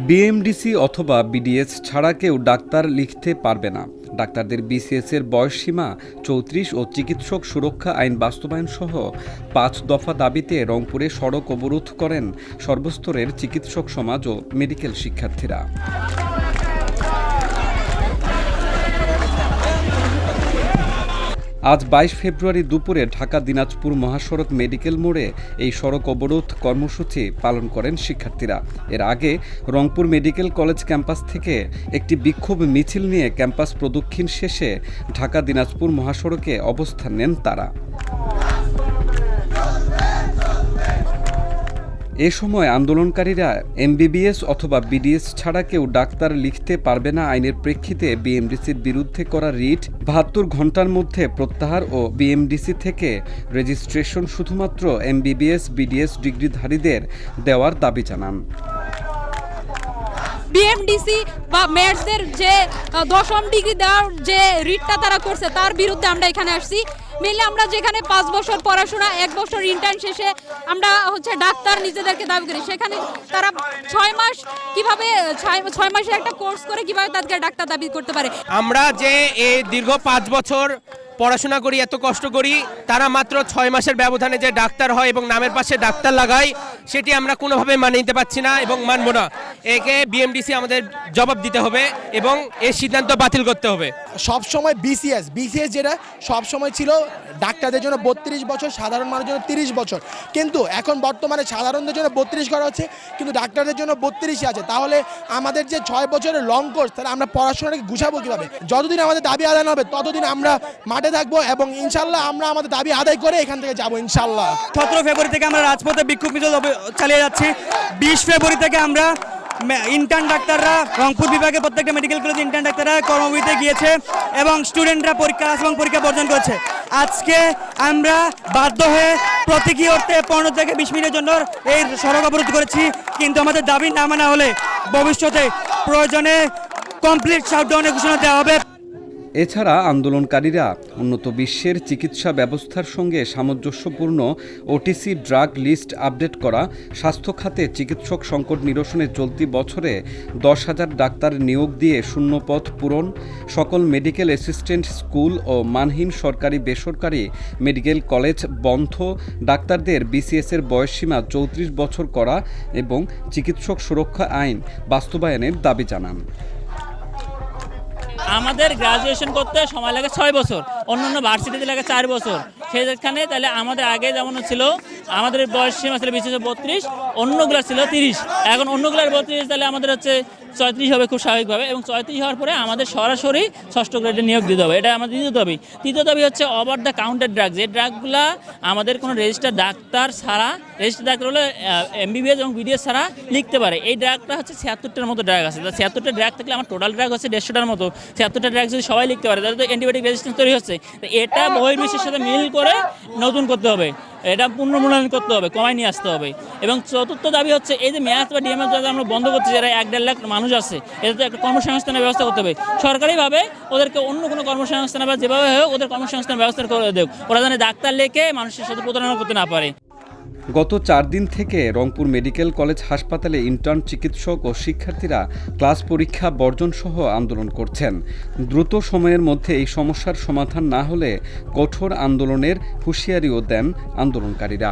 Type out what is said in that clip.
BMDC অথবা BDS ছাড়া কেউ ডাক্তার লিখতে পারবে না। ডাক্তারদের বিসিএস এর বয়সসীমা ৩৪ ও চিকিৎসক সুরক্ষা আইন বাস্তবায়ন সহ ৫ দফা দাবিতে রংপুরে সড়ক অবরোধ করেন সর্বস্তরের চিকিৎসক সমাজ ও মেডিকেল শিক্ষার্থীরা। আজ ২২ ফেব্রুয়ারি দুপুরে ঢাকা দিনাজপুর মহাসড়ক মেডিকেল মোড়ে এই সড়ক অবরোধ কর্মসূচি পালন করেন শিক্ষার্থীরা। এর আগে রংপুর মেডিকেল কলেজ ক্যাম্পাস থেকে একটি বিক্ষোভ মিছিল নিয়ে ক্যাম্পাস প্রদক্ষিণ শেষে ঢাকা দিনাজপুর মহাসড়কে অবস্থান নেন তারা। এ সময় আন্দোলনকারীরা এমবিবিএস অথবা বিডিএস ছাড়া কেউ ডাক্তার লিখতে পারবে না আইনের প্রেক্ষিতে বিএমডিসির বিরুদ্ধে করা রিট ৭২ ঘণ্টার মধ্যে প্রত্যাহার ও বিএমডিসি থেকে রেজিস্ট্রেশন শুধুমাত্র এমবিবিএস বিডিএস ডিগ্রিধারীদের দেওয়ার দাবি জানান। বিএমডিসি বা মেডসদের যে ১০ম ডিগ্রি দেওয়ার যে রিটটা তারা করছে তার বিরুদ্ধে আমরা এখানে আসছি। মেনলি আমরা যেখানে ৫ বছর পড়াশোনা ১ বছর ইন্টার্ন শেষে আমরা ডাক্তার নিজেদেরকে দাবি করি, সেখানে তারা ৬ মাস কিভাবে ৬ মাসের একটা কোর্স করে কিভাবে তাদেরকে ডাক্তার দাবি করতে পারে। আমরা যে এই দীর্ঘ ৫ বছর পড়াশোনা করি, এত কষ্ট করি, তারা মাত্র ৬ মাসের ব্যবধানে যে ডাক্তার হয় এবং নামের পাশে ডাক্তার লাগায়, সেটি আমরা কোনোভাবে মানিয়ে নিতে পারছি না এবং মানব না। একে বিএমডিসি আমাদের জবাব দিতে হবে এবং এই সিদ্ধান্ত বাতিল করতে হবে। সবসময় বিসিএস যেটা সবসময় ছিল ডাক্তারদের জন্য ৩২ বছর, সাধারণ মানুষের জন্য ৩০ বছর, কিন্তু এখন বর্তমানে সাধারণদের জন্য ৩২ করা হচ্ছে, কিন্তু ডাক্তারদের জন্য ৩২ই আছে। তাহলে আমাদের যে ৬ বছরের লং কোর্স, তাহলে আমরা পড়াশোনাটাকে গুছাবো কীভাবে? যতদিন আমাদের দাবি আদায় না হবে ততদিন আমরা মাঠে থাকবো এবং ইনশাল্লাহ আমরা আমাদের দাবি আদায় করে এখান থেকে যাবো ইনশাল্লাহ। ১৭ ফেব্রুয়ারি থেকে আমরা রাজপথে বিক্ষোভ মিছিল চালিয়ে যাচ্ছি। ২০ ফেব্রুয়ারি থেকে আমরা ইন্টার্ন ডাক্তাররা রংপুর বিভাগের প্রত্যেকটা মেডিকেল কলেজে ইন্টার্ন ডাক্তাররা কর্মবিরতিতে গিয়েছে এবং স্টুডেন্টরা পরীক্ষা এবং পরীক্ষা বর্জন করছে। আজকে আমরা বাধ্য হয়ে প্রতীকী অর্থে ১৫ থেকে ২০ মিনিটের জন্য এই সড়ক অবরোধ করেছি, কিন্তু আমাদের দাবি না মানা হলে ভবিষ্যতে প্রয়োজনে কমপ্লিট শাটডাউনের ঘোষণা দেওয়া হবে। এছাড়া আন্দোলনকারীরা উন্নত বিশ্বের চিকিৎসা ব্যবস্থার সঙ্গে সামঞ্জস্যপূর্ণ ওটিসি ড্রাগ লিস্ট আপডেট করা, স্বাস্থ্য খাতে চিকিৎসক সংকট নিরসনে চলতি বছরে ১০,০০০ ডাক্তার নিয়োগ দিয়ে শূন্যপদ পূরণ, সকল মেডিকেল অ্যাসিস্ট্যান্ট স্কুল ও মানহীন সরকারি বেসরকারি মেডিকেল কলেজ বন্ধ, ডাক্তারদের বিসিএসের বয়সসীমা ৩৪ বছর করা এবং চিকিৎসক সুরক্ষা আইন বাস্তবায়নের দাবি জানান। আমাদের গ্রাজুয়েশন করতে সময় লাগে ৬ বছর, অন্যান্য ভার্সিটিতে লাগে ৪ বছর। সেখানে তাহলে আমাদের আগে যেমন ছিল আমাদের বয়স সীমা ছিল বিশেষ ৩২, অন্যগুলো ছিল ৩০। এখন অন্যগুলোর ৩২, তাহলে আমাদের ৩৬ হবে খুব স্বাভাবিকভাবে, এবং ৩৬ হওয়ার পরে আমাদের সরাসরি ৬ষ্ঠ গ্রেডে নিয়োগ দিতে হবে। এটা আমাদের দ্বিতীয় দাবি। তৃতীয় দাবি হচ্ছে ওভার দ্য কাউন্টার ড্রাগ, যে ড্রাগগুলো আমাদের কোনো রেজিস্টার ডাক্তার ছাড়া, রেজিস্টার ডাক্তার হলে এমবিবিএস এবং বিডিএস ছাড়া লিখতে পারে। এই ড্রাগটা ৭৬টার মতো ড্রাগ আছে। ৭৬টা ড্রাগ থাকলে আমার টোটাল ড্রাগ হচ্ছে ১৫০টার মতো। ৭৬টা ড্রাগ যদি সবাই লিখতে পারে তাহলে তো অ্যান্টিবায়োটিক রেজিস্ট্যান্স তৈরি হচ্ছে। তো এটা বহির্বিশ্বের সাথে মিল করে নতুন করতে হবে, এটা পুনর্মূল্যায়ন করতে হবে, কমায় নিয়ে আসতে হবে। এবং চতুর্থ দাবি হচ্ছে এই যে ম্যাথ বা ডিএমএস যারা আমরা বন্ধ করছি, যারা ১-১.৫ লাখ মানুষ আছে, এটাতে একটা কর্মসংস্থানের ব্যবস্থা করতে হবে। সরকারিভাবে ওদেরকে অন্য কোনো কর্মসংস্থান বা যেভাবে হোক ওদের কর্মসংস্থানের ব্যবস্থা করে দেব, ওরা যেন ডাক্তার লেখে মানুষের সাথে প্রতারণা করতে না পারে। গত ৪ দিন থেকে রংপুর মেডিকেল কলেজ হাসপাতালে ইন্টার্ন চিকিৎসক ও শিক্ষার্থীরা ক্লাস পরীক্ষা বর্জন সহ আন্দোলন করছেন। দ্রুত সময়ের মধ্যে এই সমস্যার সমাধান না হলে কঠোর আন্দোলনের হুঁশিয়ারিও দেন আন্দোলনকারীরা।